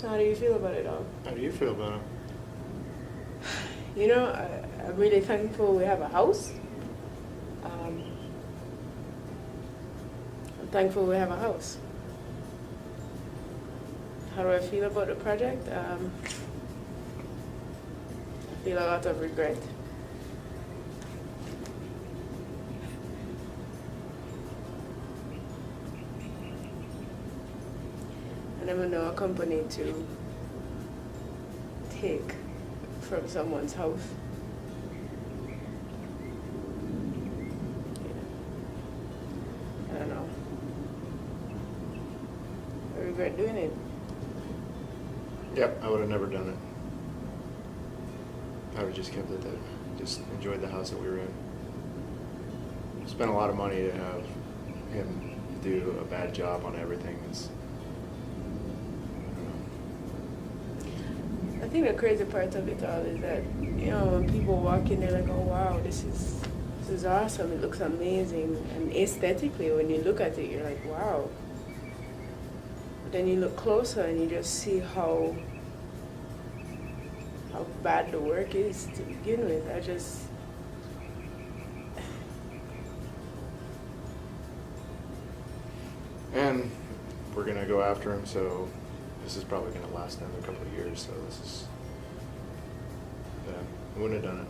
So how do you feel about it all? How do you feel about it? You know, I'm really thankful we have a house. I'm thankful we have a house. How do I feel about the project? I feel a lot of regret. I never know a company to take from someone's house. Yeah. I don't know. I regret doing it. Yep, I would have never done it. I would have just kept it there. Just enjoyed the house that we were in. Spent a lot of money to have him do a bad job on everything. I think the crazy part of it all is that, you know, when people walk in, they're like, oh wow, this is awesome, it looks amazing. And aesthetically, when you look at it, you're like, wow. But then you look closer and you just see how bad the work is to begin with. And we're gonna go after him, so this is probably gonna last another couple of years. So yeah, I wouldn't have done it.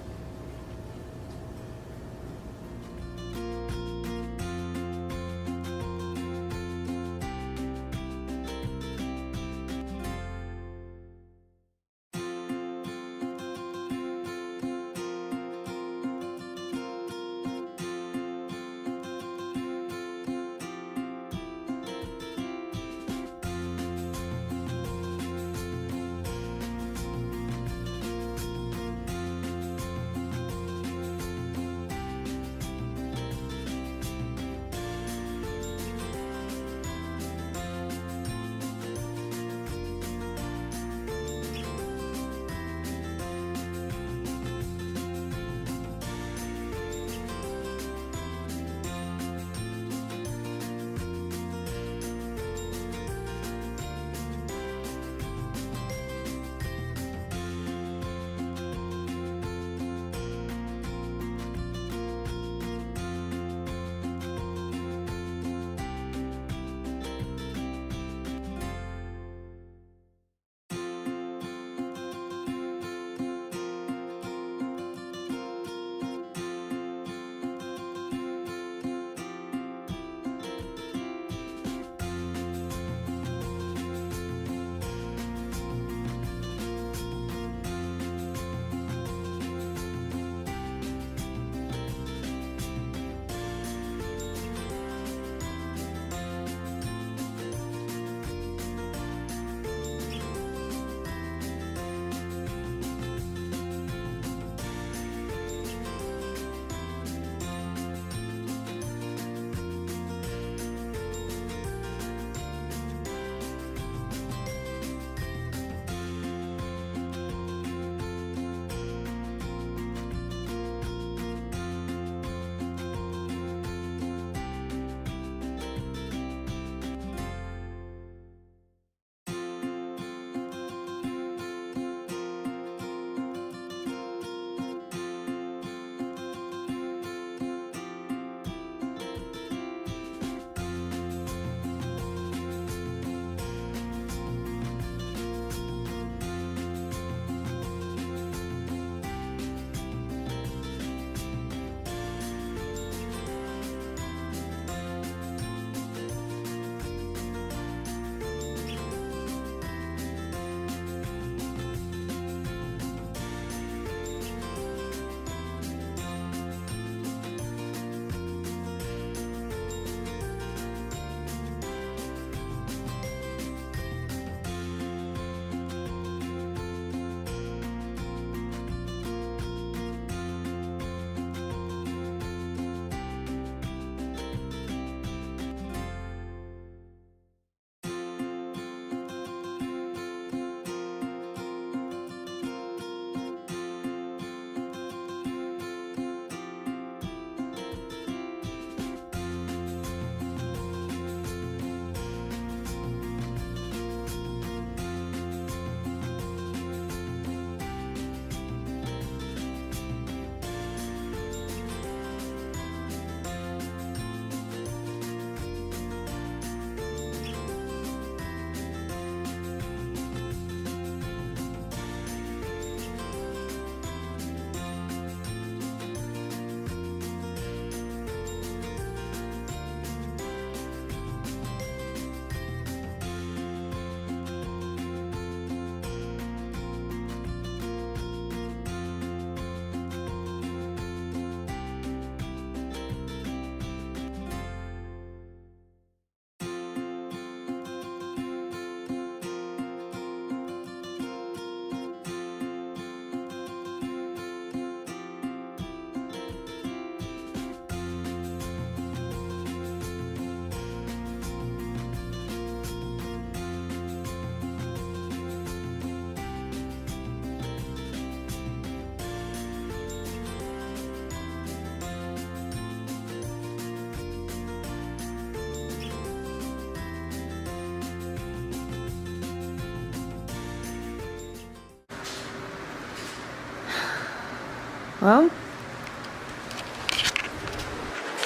Well,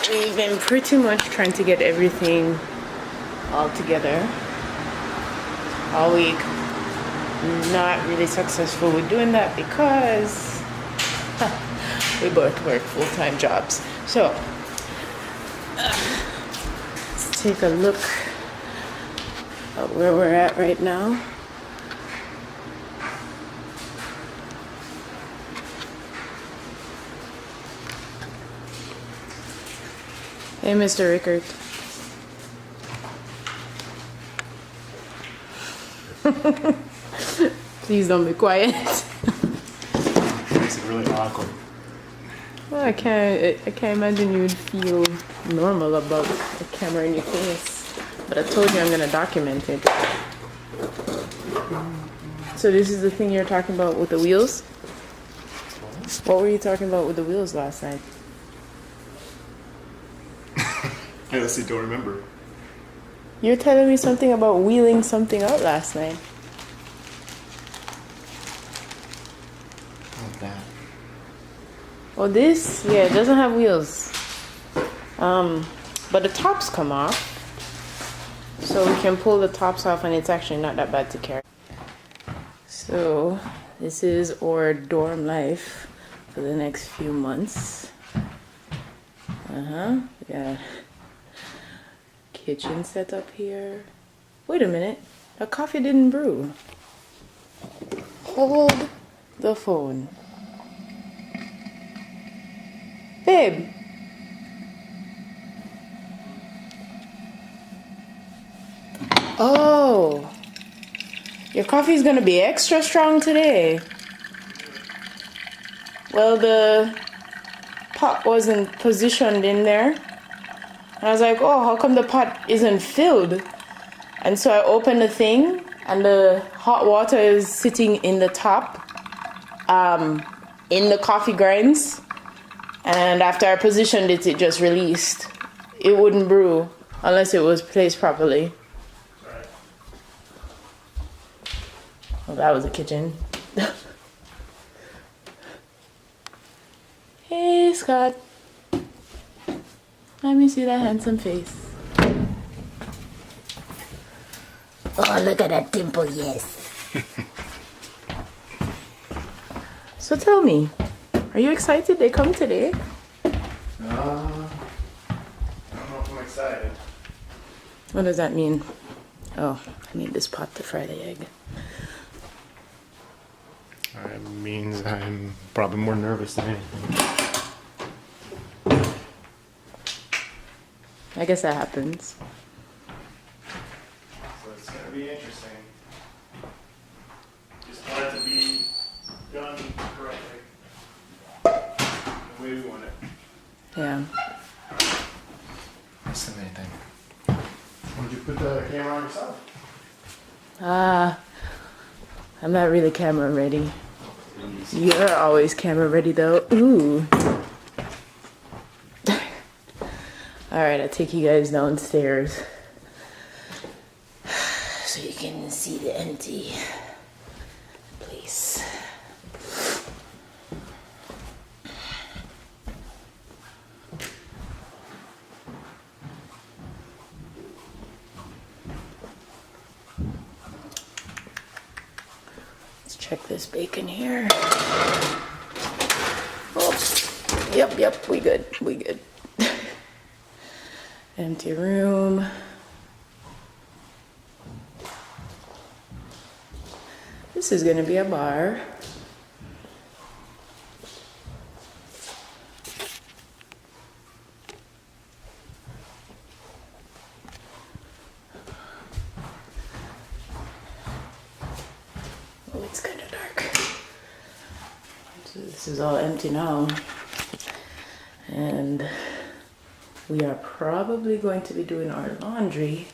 we've been pretty much trying to get everything all together all week. Not really successful with doing that because we both work full-time jobs. So let's take a look at where we're at right now. Hey, Mr. Rickard. Please don't be quiet. Makes it really awkward. Well, I can't imagine you'd feel normal about a camera in your face. But I told you I'm gonna document it. So this is the thing you're talking about with the wheels? What were you talking about with the wheels last night? I honestly don't remember. You're telling me something about wheeling something out last night. Like that. Well, this, yeah, it doesn't have wheels. But the tops come off. So we can pull the tops off and it's actually not that bad to carry. So this is our dorm life for the next few months. We got kitchen set up here. Wait a minute, the coffee didn't brew. Hold the phone. Babe. Oh, your coffee's gonna be extra strong today. Well, the pot wasn't positioned in there. And I was like, oh, how come the pot isn't filled? And so I opened the thing and the hot water is sitting in the top, in the coffee grinds. And after I positioned it, it just released. It wouldn't brew unless it was placed properly. Well, that was the kitchen. Hey, Scott. Let me see that handsome face. Oh, look at that dimple, yes. So tell me, are you excited they come today? I don't know if I'm excited. What does that mean? Oh, I need this pot to fry the egg. That means I'm probably more nervous than anything. I guess that happens. So it's going to be interesting. Just want it to be done correctly. The way we want it. Yeah. That's the main thing. Would you put the camera on yourself? I'm not really camera ready. You're always camera ready though. Ooh. Alright, I'll take you guys downstairs so you can see the empty place. Let's check this bacon here. Oh, yep, we good. Empty room. This is gonna be a bar. Oh, it's kind of dark. So this is all empty now. And we are probably going to be doing our laundry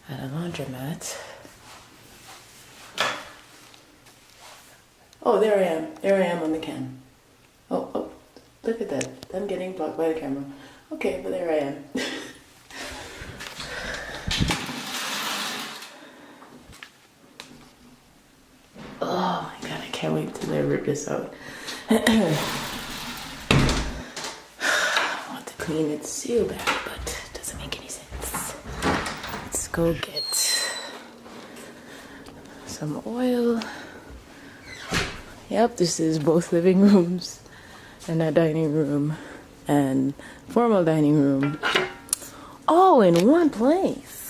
at a laundromat. Oh, there I am on the cam. Oh, look at that. I'm getting blocked by the camera. Okay, but there I am. Oh my god, I can't wait till I rip this out. clean it so bad, but it doesn't make any sense. Let's go get some oil. Yep, this is both living rooms and a dining room and formal dining room all in one place.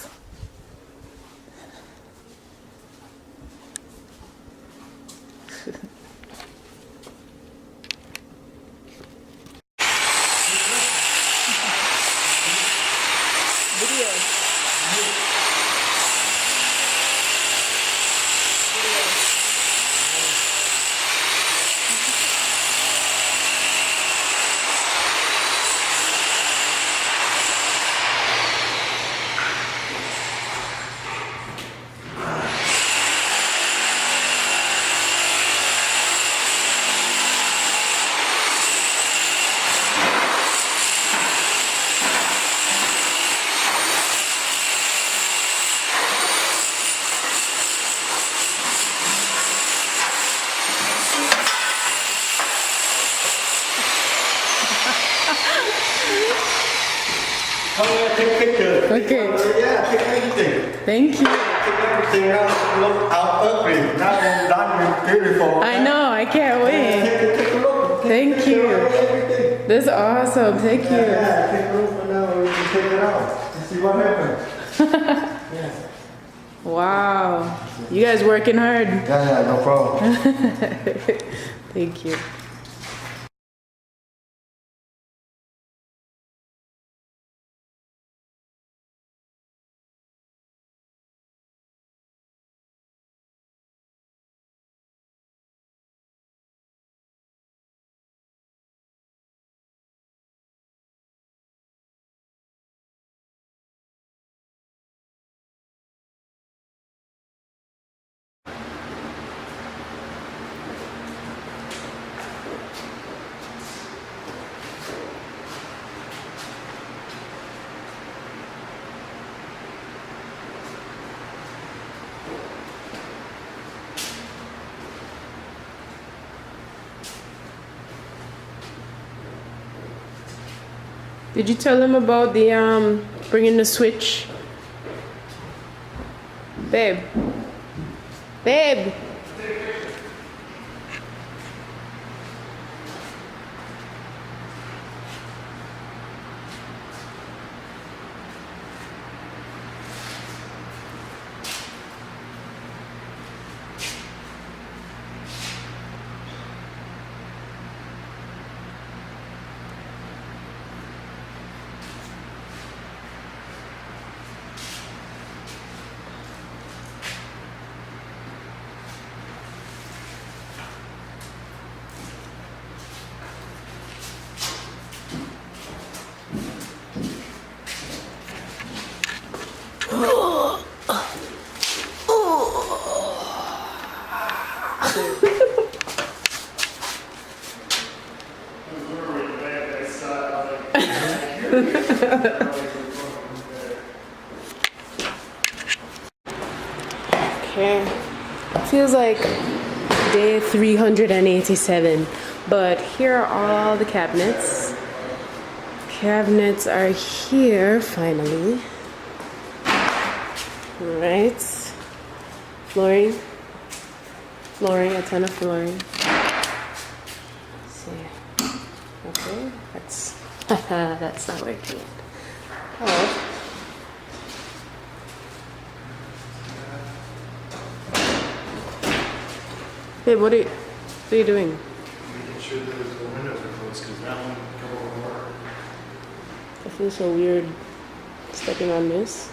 Come here, take pictures. Okay. Yeah, take everything. Thank you. Take everything out. Look how ugly. Now it's done with beautiful. I know, I can't wait. Take a look. Thank you. Everything. That's awesome. Thank you. Yeah, take a look and now we can take it out and see what happens. Yeah. Wow. You guys working hard. Yeah, no problem. Thank you. Did you tell him about the bringing the switch? Babe. Babe. Okay. Feels like day 387, but here are all the cabinets. Cabinets are here finally. All right. Flooring, a ton of flooring. Let's see. Okay, that's not working yet. Oh. Babe, what are you doing? Making sure that the windows are closed because that one couple of more. I feel so weird stepping on this.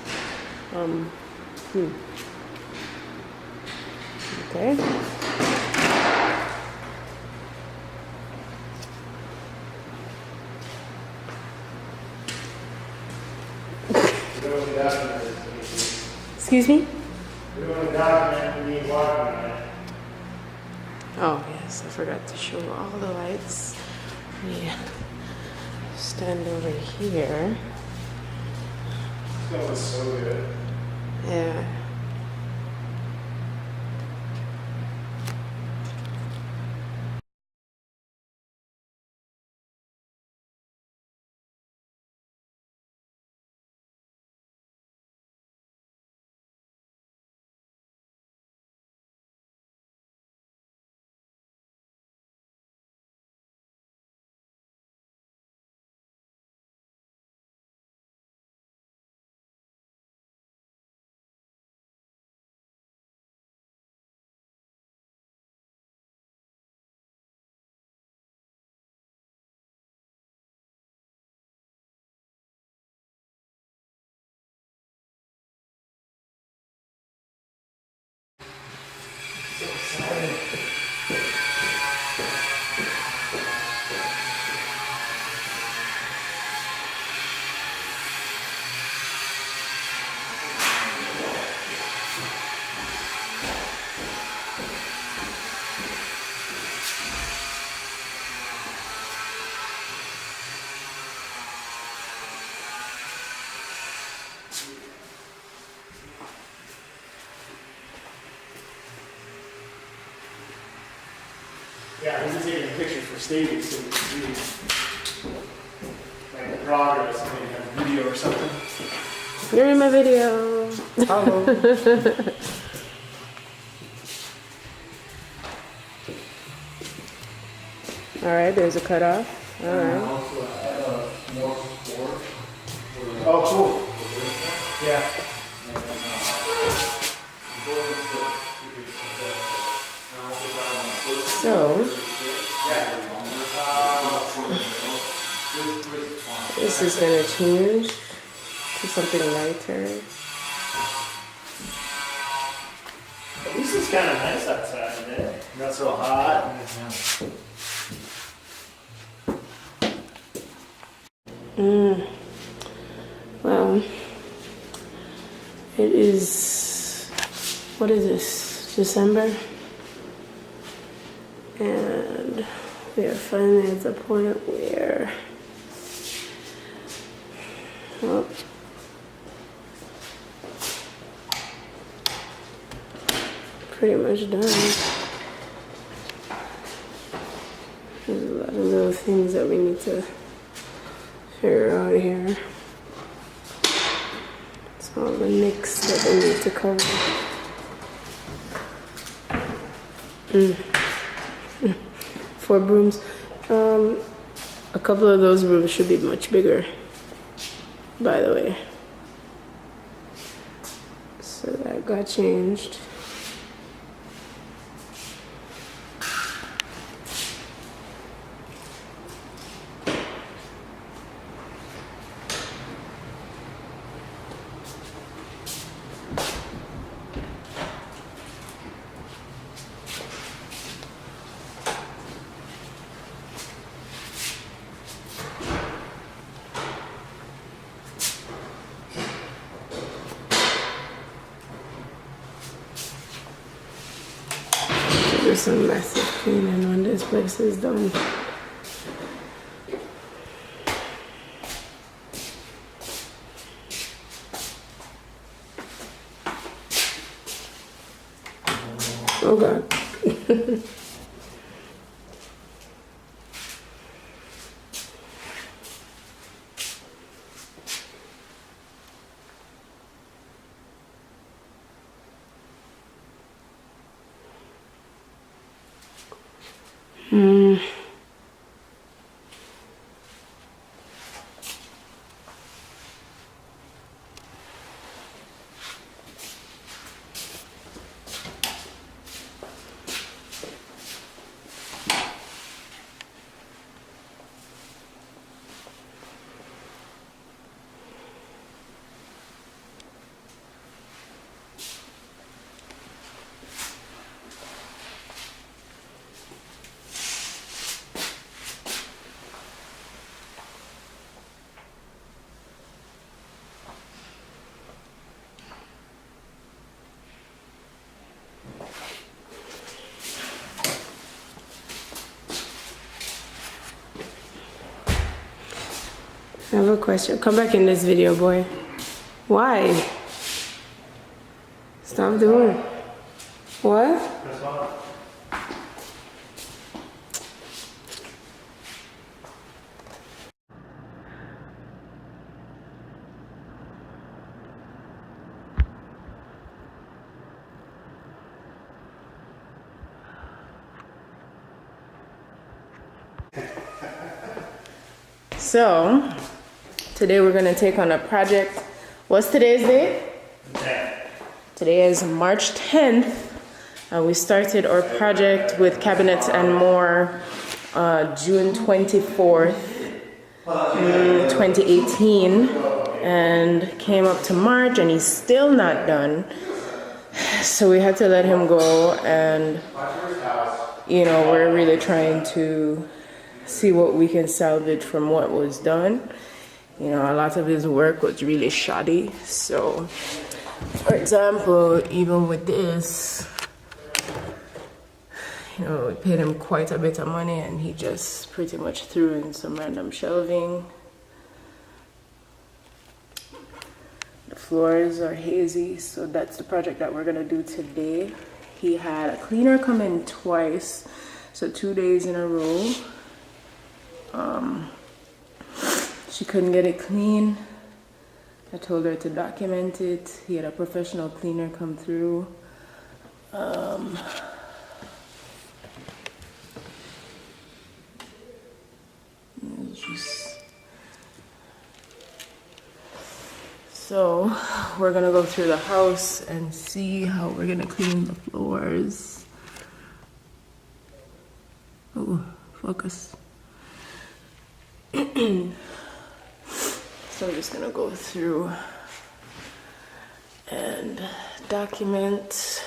Okay. Excuse me? We want to document we need water on it. Oh, yes, I forgot to show all the lights. Yeah. Stand over here. That was so good. Yeah. Yeah, we'll be taking pictures for Stevie so we can see like the progress, maybe have a video or something. You're in my video. Hello. All right, there's a cutoff. All right. Oh, cool. Yeah. So, this is going to change to something lighter. At least it's kind of nice outside today. Not so hot. Well, it is, what is this, December? And we are finally at the point where, well, pretty much done. There's a lot of little things that we need to figure out here. It's all the nicks that we need to cover. Four brooms. A couple of those brooms should be much bigger, by the way. So that got changed. Do some massive cleaning when this place is done. Oh God. I have a question. Come back in this video, boy. Why? Stop doing. What? So, today we're going to take on a project. What's today's date? 10th. Today is March 10th. We started our project with cabinets and more June 24th, 2018, and came up to March and he's still not done. So we had to let him go, and you know, we're really trying to see what we can salvage from what was done. You know, a lot of his work was really shoddy. So, for example, even with this, you know, we paid him quite a bit of money, and he just pretty much threw in some random shelving. The floors are hazy, so that's the project that we're gonna do today. He had a cleaner come in twice, so 2 days in a row. She couldn't get it clean. I told her to document it. He had a professional cleaner come through. So we're gonna go through the house and see how we're gonna clean the floors. Oh, focus. So I'm just gonna go through and document.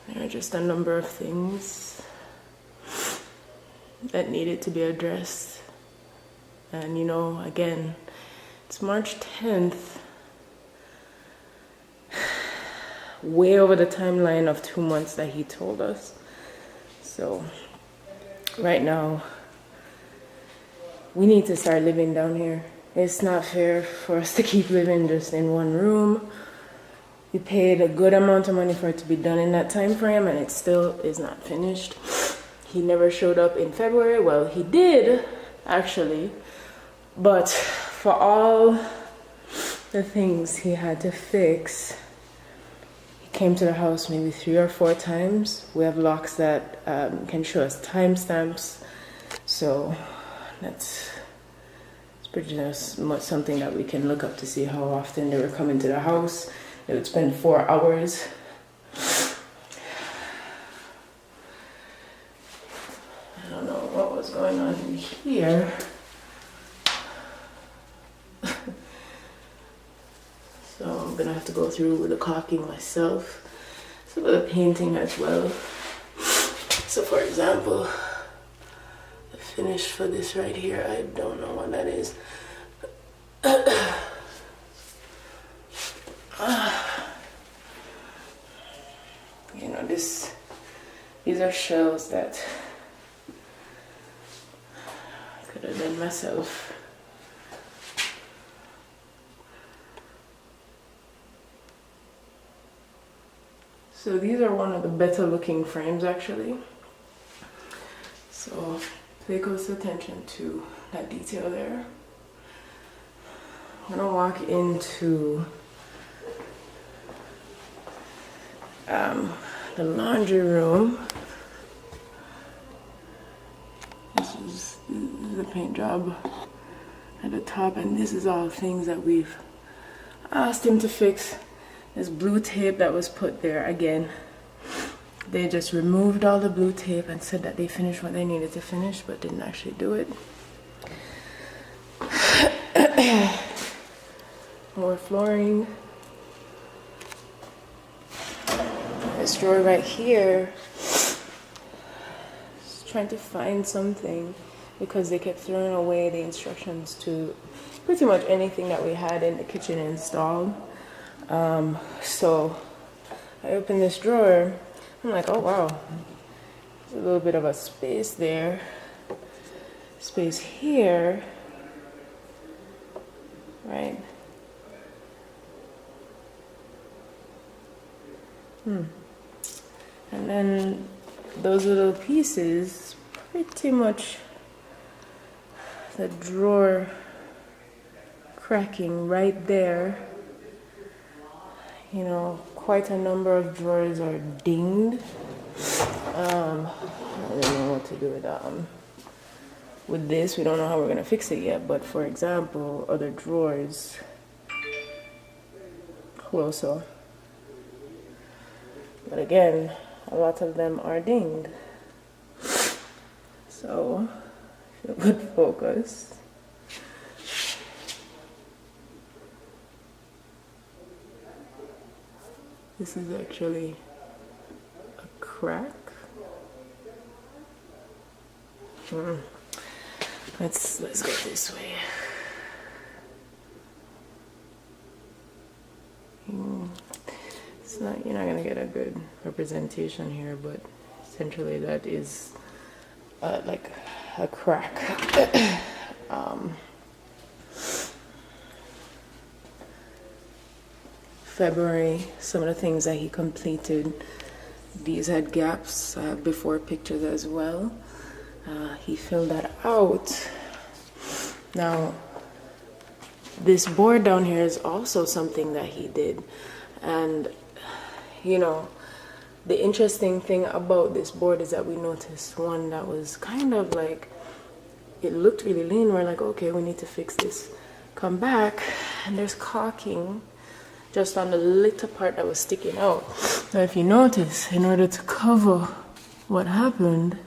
There are just a number of things that needed to be addressed. And you know, again, it's March 10th. Way over the timeline of 2 months that he told us. So right now we need to start living down here. It's not fair for us to keep living just in one room. We paid a good amount of money for it to be done in that time frame, and it still is not finished. He never showed up in February. Well, he did actually, but for all the things he had to fix, came to the house maybe 3 or 4 times. We have locks that can show us timestamps, so it's pretty much something that we can look up to see how often they were coming to the house. They would spend 4 hours. I don't know what was going on in here. So I'm gonna have to go through with the caulking myself. Some of the painting as well. So for example, the finish for this right here, I don't know what that is. You know, these are shells that I could have done myself. So these are one of the better looking frames actually. So pay close attention to that detail there. I'm gonna walk into the laundry room. This is the paint job at the top, and this is all things that we've asked him to fix. This blue tape that was put there, again, they just removed all the blue tape and said that they finished what they needed to finish, but didn't actually do it. More flooring. This drawer right here, just trying to find something because they kept throwing away the instructions to pretty much anything that we had in the kitchen installed. So I opened this drawer. I'm like, oh wow, there's a little bit of a space there, space here, right? And then those little pieces, pretty much the drawer cracking right there. You know, quite a number of drawers are dinged. I don't know what to do with this. We don't know how we're gonna fix it yet, but for example, other drawers closer. But again, a lot of them are dinged. So, if you would focus. This is actually a crack. Let's go this way. It's not, you're not gonna get a good representation here, but essentially that is like a crack. February, some of the things that he completed, these had gaps. I have before pictures as well. He filled that out. Now, this board down here is also something that he did. And, you know, the interesting thing about this board is that we noticed one that was kind of like, it looked really lean. We're like, okay, we need to fix this. Come back, and there's caulking just on the little part that was sticking out. Now, if you notice, in order to cover what happened,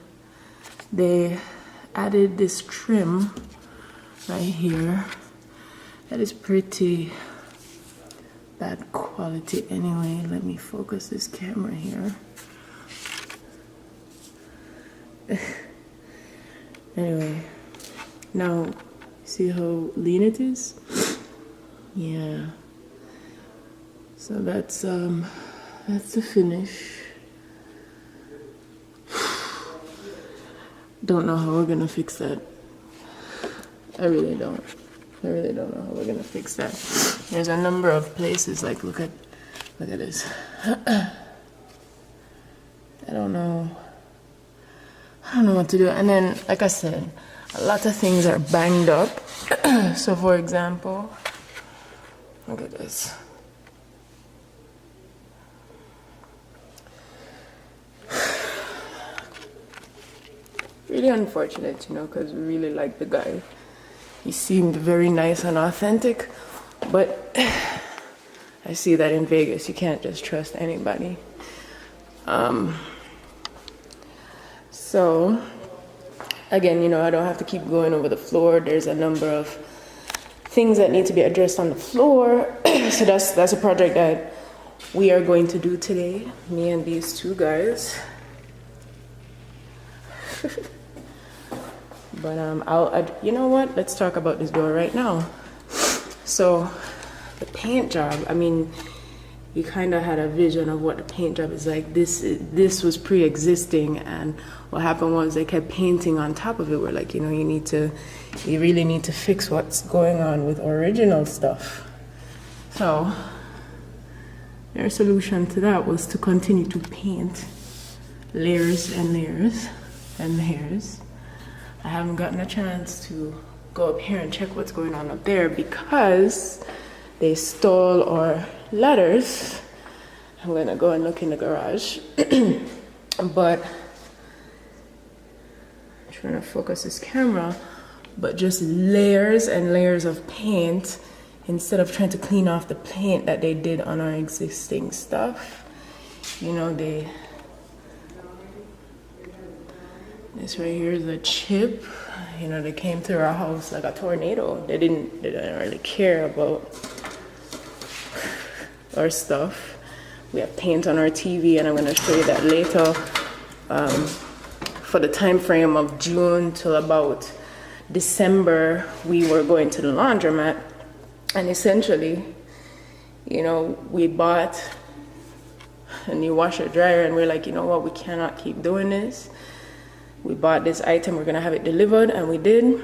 they added this trim right here. That is pretty bad quality anyway. Let me focus this camera here. Anyway, now see how lean it is? Yeah. So that's the finish. Don't know how we're gonna fix that. I really don't know how we're gonna fix that. There's a number of places, like look at this. I don't know what to do. And then, like I said, a lot of things are banged up. So for example, look at this. Really unfortunate, you know, because we really liked the guy. He seemed very nice and authentic, but I see that in Vegas, you can't just trust anybody. So, again, you know, I don't have to keep going over the floor. There's a number of things that need to be addressed on the floor. So that's a project that we are going to do today, me and these two guys. But you know what? Let's talk about this door right now. So the paint job, I mean, we kind of had a vision of what the paint job is like. This was pre-existing, and what happened was they kept painting on top of it. We're like, you know, you really need to fix what's going on with original stuff. So their solution to that was to continue to paint layers and layers and layers. I haven't gotten a chance to go up here and check what's going on up there because they stole our ladders. I'm gonna go and look in the garage. But I'm trying to focus this camera, but just layers and layers of paint instead of trying to clean off the paint that they did on our existing stuff. You know, this right here is a chip. You know, they came through our house like a tornado. They didn't really care about our stuff. We have paint on our TV, and I'm going to show you that later. For the time frame of June till about December, we were going to the laundromat, and essentially, you know, we bought a new washer dryer, and we're like, you know what, we cannot keep doing this. We bought this item, we're gonna have it delivered, and we did.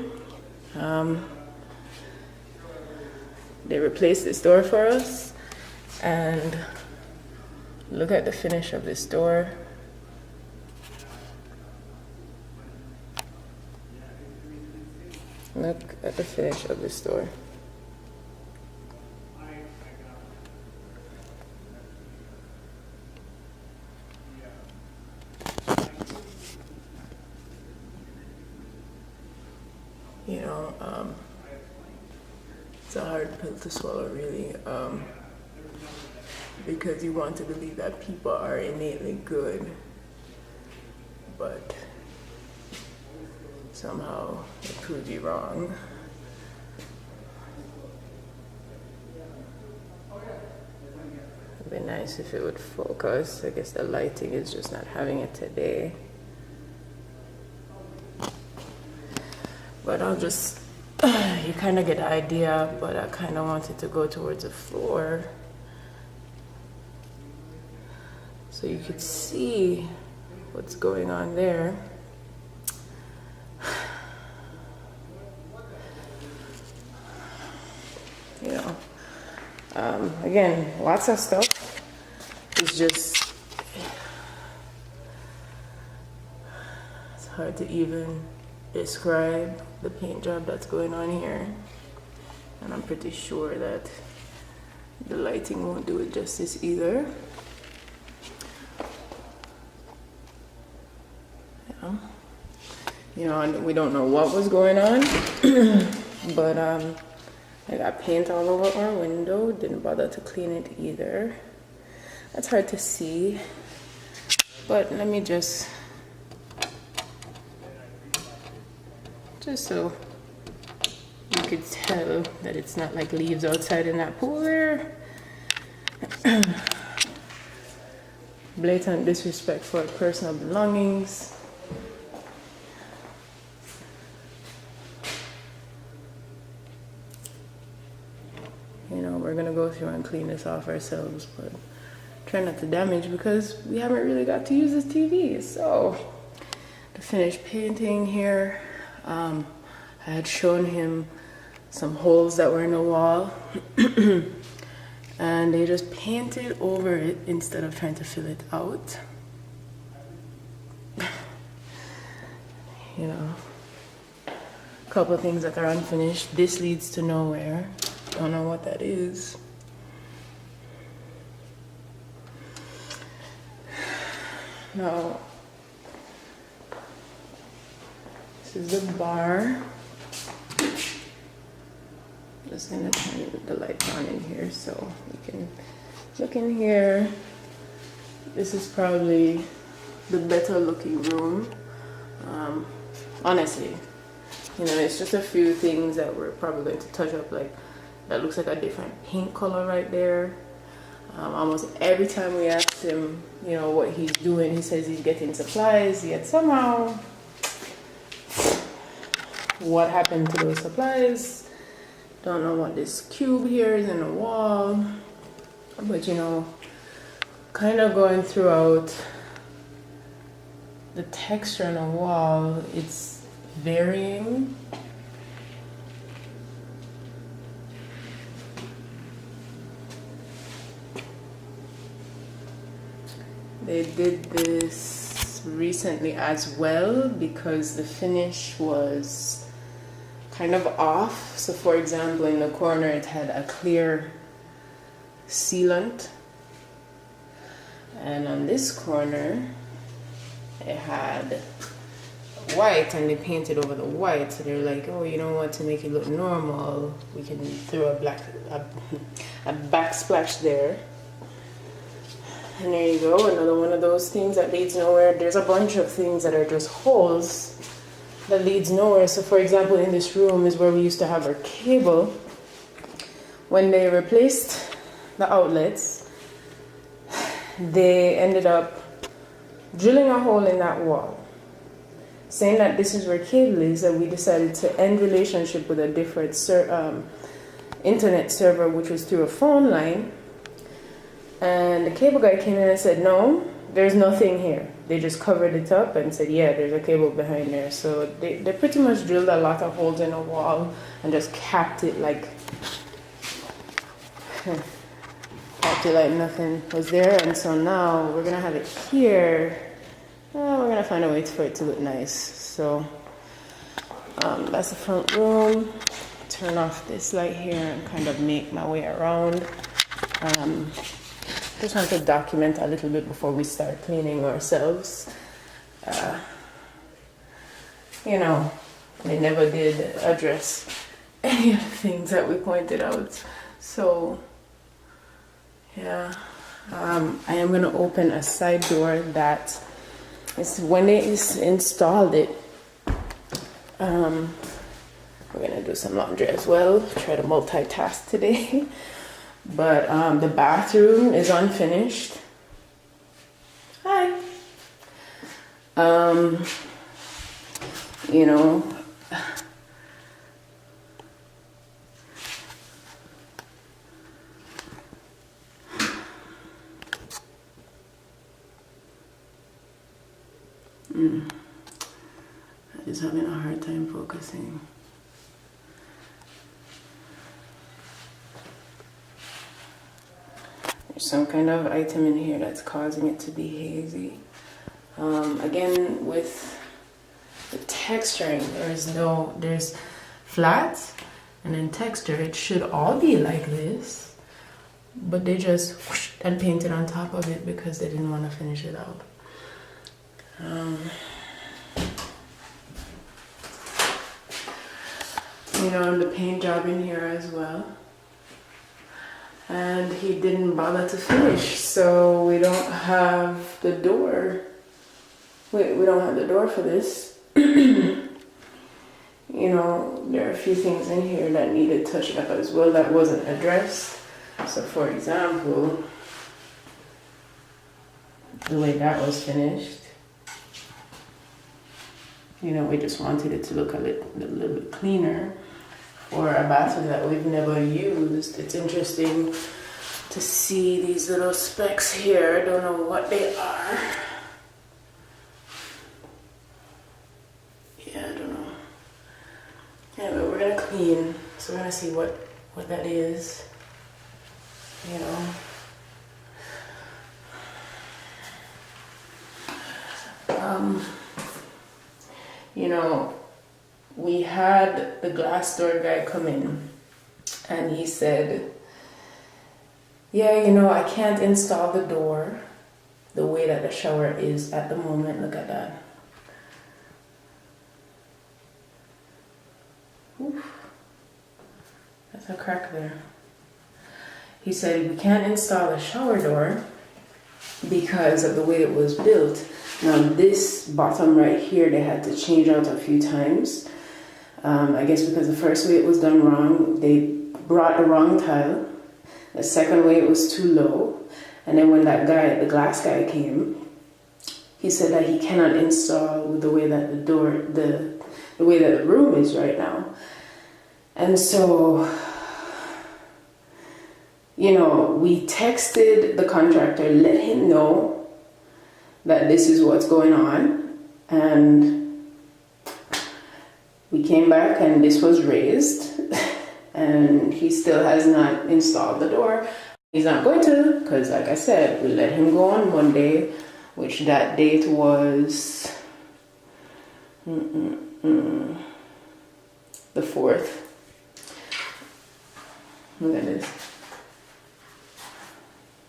They replaced this door for us, and look at the finish of this door. Look at the finish of this door. You know, it's a hard pill to swallow, really, because you want to believe that people are innately good, but somehow it proved you wrong. It'd be nice if it would focus. I guess the lighting is just not having it today. But I'll just, you kind of get the idea, but I kind of wanted to go towards the floor so you could see what's going on there. You know, again, lots of stuff. It's just, it's hard to even describe the paint job that's going on here. And I'm pretty sure that the lighting won't do it justice either. Yeah. You know, and we don't know what was going on, but I got paint all over our window, didn't bother to clean it either. That's hard to see, but let me just so you could tell that it's not like leaves outside in that pool there. Blatant disrespect for personal belongings. You know, we're gonna go through and clean this off ourselves, but try not to damage because we haven't really got to use this TV. So the finished painting here, I had shown him some holes that were in the wall and they just painted over it instead of trying to fill it out. You know, a couple of things that are unfinished. This leads to nowhere. Don't know what that is. Now, this is the bar. Just gonna turn the light on in here so you can look in here. This is probably the better looking room. Honestly, you know, it's just a few things that we're probably going to touch up, like that looks like a different paint color right there. Almost every time we ask him, you know, what he's doing, he says he's getting supplies, yet somehow, what happened to those supplies? Don't know what this cube here is in the wall, but you know, kind of going throughout the texture on the wall, it's varying. They did this recently as well because the finish was kind of off. So for example, in the corner it had a clear sealant, and on this corner it had white, and they painted over the white. So they're like, oh, you know what, to make it look normal, we can throw a backsplash there. And there you go, another one of those things that leads nowhere. There's a bunch of things that are just holes that leads nowhere. So for example, in this room is where we used to have our cable. When they replaced the outlets, they ended up drilling a hole in that wall, saying that this is where cable is, and we decided to end relationship with a different internet server, which was through a phone line. And the cable guy came in and said, no, there's nothing here. They just covered it up and said, yeah, there's a cable behind there. So they pretty much drilled a lot of holes in a wall and just capped it like nothing was there. And so now we're gonna have it here. We're gonna find a way for it to look nice. So that's the front room. Turn off this light here and kind of make my way around. Just want to document a little bit before we start cleaning ourselves. You know, they never did address any of the things that we pointed out. So, yeah, I am going to open a side door that is, when they installed it, We're gonna do some laundry as well. Try to multitask today. But the bathroom is unfinished. Hi. You know, I'm just having a hard time focusing. There's some kind of item in here that's causing it to be hazy. Again, with the texturing, there's flat and then texture. It should all be like this, but they just whoosh and painted on top of it because they didn't want to finish it out. You know, the paint job in here as well. And he didn't bother to finish, so we don't have the door. We don't have the door for this. You know, there are a few things in here that needed touching up as well that wasn't addressed. So for example, the way that was finished, you know, we just wanted it to look a little bit cleaner. For a bathroom that we've never used, it's interesting to see these little specks here. I don't know what they are. Yeah, I don't know. Anyway, we're gonna clean, so we're gonna see what that is. You know. You know, we had the glass door guy come in and he said, yeah, you know, I can't install the door the way that the shower is at the moment. Look at that. Oof. That's a crack there. He said we can't install the shower door because of the way it was built. Now this bottom right here, they had to change out a few times. I guess because the first way it was done wrong, they brought the wrong tile. The second way it was too low. And then when that guy, the glass guy came, he said that he cannot install with the way that the door, the way that the room is right now. And so, you know, we texted the contractor, let him know that this is what's going on. And we came back and this was raised and he still has not installed the door. He's not going to, because like I said, we let him go on Monday, which that date was the 4th. Look at this.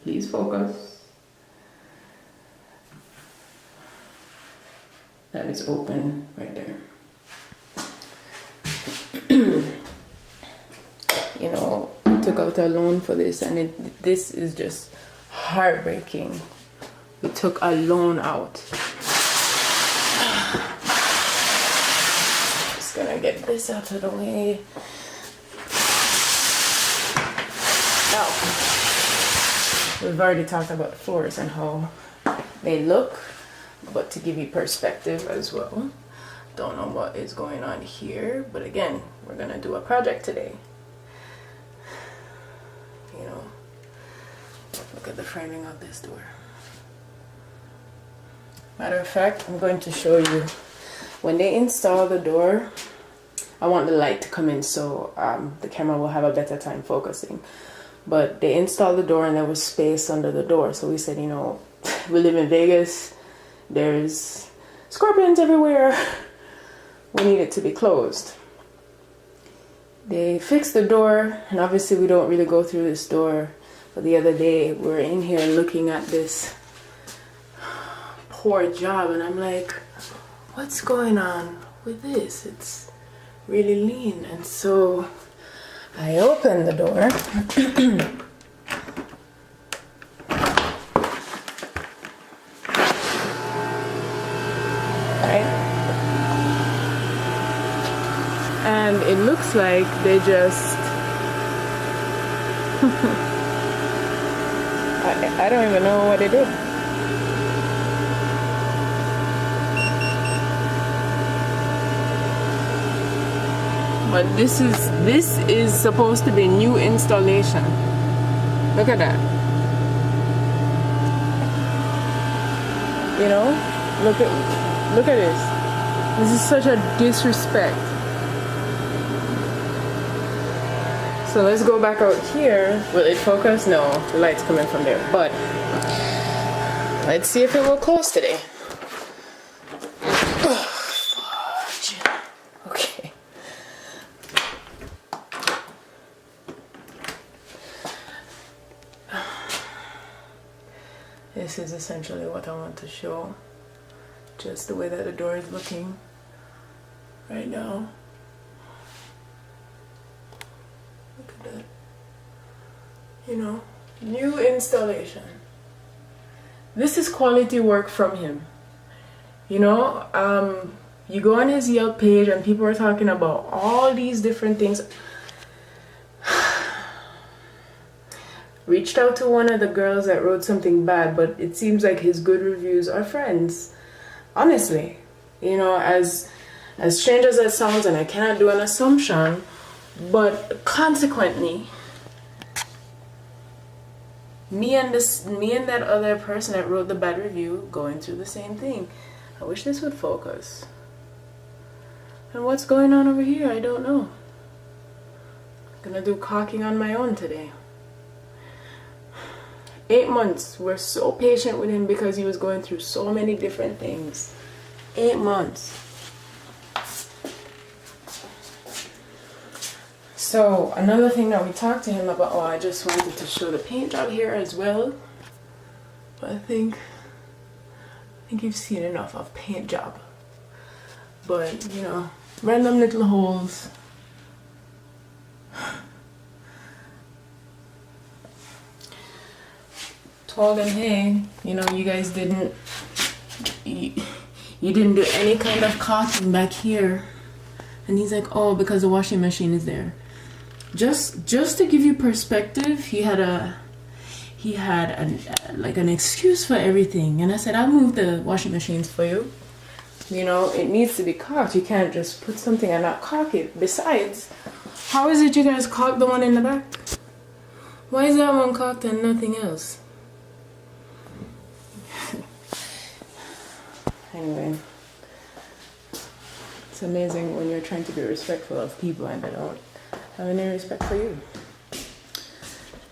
Please focus. That is open right there. You know, we took out a loan for this and this is just heartbreaking. We took a loan out. Just gonna get this out of the way. Now, we've already talked about floors and how they look, but to give you perspective as well. Don't know what is going on here, but again, we're gonna do a project today. You know, look at the framing of this door. Matter of fact, I'm going to show you when they install the door. I want the light to come in so the camera will have a better time focusing. But they installed the door and there was space under the door, so we said, you know, we live in Vegas, there's scorpions everywhere, we need it to be closed. They fixed the door, and obviously we don't really go through this door, but the other day we were in here looking at this poor job and I'm like, what's going on with this? It's really lean. And so I opened the door. Right? looks like they just I don't even know what they did. But this is supposed to be new installation. Look at that. You know? Look at this. This is such a disrespect. So let's go back out here. Will it focus? No, the light's coming from there. But let's see if it will close today. Oh, fudge. Okay. This is essentially what I want to show. Just the way that the door is looking right now. Look at that. You know, new installation. This is quality work from him. You know, you go on his Yelp page and people are talking about all these different things. Reached out to one of the girls that wrote something bad, but it seems like his good reviews are friends. Honestly, you know, as strange as that sounds, and I cannot do an assumption, but consequently, me and that other person that wrote the bad review going through the same thing. I wish this would focus. And what's going on over here? I don't know. I'm gonna do caulking on my own today. 8 months. We're so patient with him because he was going through so many different things. 8 months. So another thing that we talked to him about, I just wanted to show the paint job here as well. But I think you've seen enough of paint job. But, you know, random little holes. Told him, hey, you know, you guys didn't do any kind of caulking back here. And he's like, oh, because the washing machine is there. Just to give you perspective, he had an excuse for everything. And I said, I'll move the washing machines for you. You know, it needs to be caulked. You can't just put something and not caulk it. Besides, how is it you guys caulk the one in the back? Why is that one caulked and nothing else? Anyway, it's amazing when you're trying to be respectful of people and they don't have any respect for you.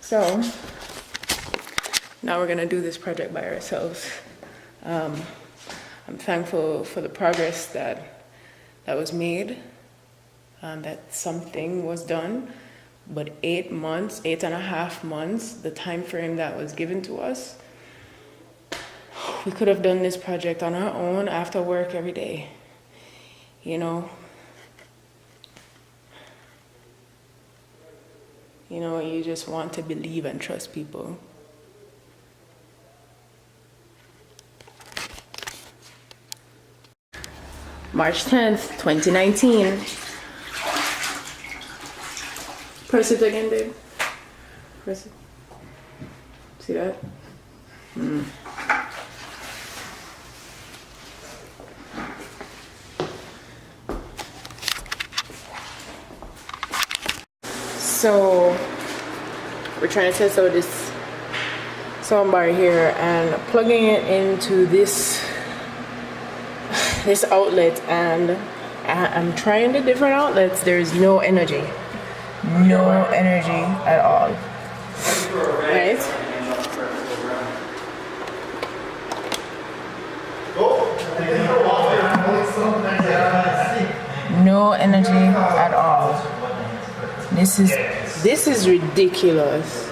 So now we're gonna do this project by ourselves. I'm thankful for the progress that was made, that something was done, but 8 months, 8.5 months, the time frame that was given to us, we could have done this project on our own after work every day, you know. You know, you just want to believe and trust people. March 10th, 2019. Press it again, babe. Press it. See that? So we're trying to test out this soundbar here and plugging it into this outlet, and I'm trying the different outlets. There's no energy at all, right? No energy at all. This is ridiculous.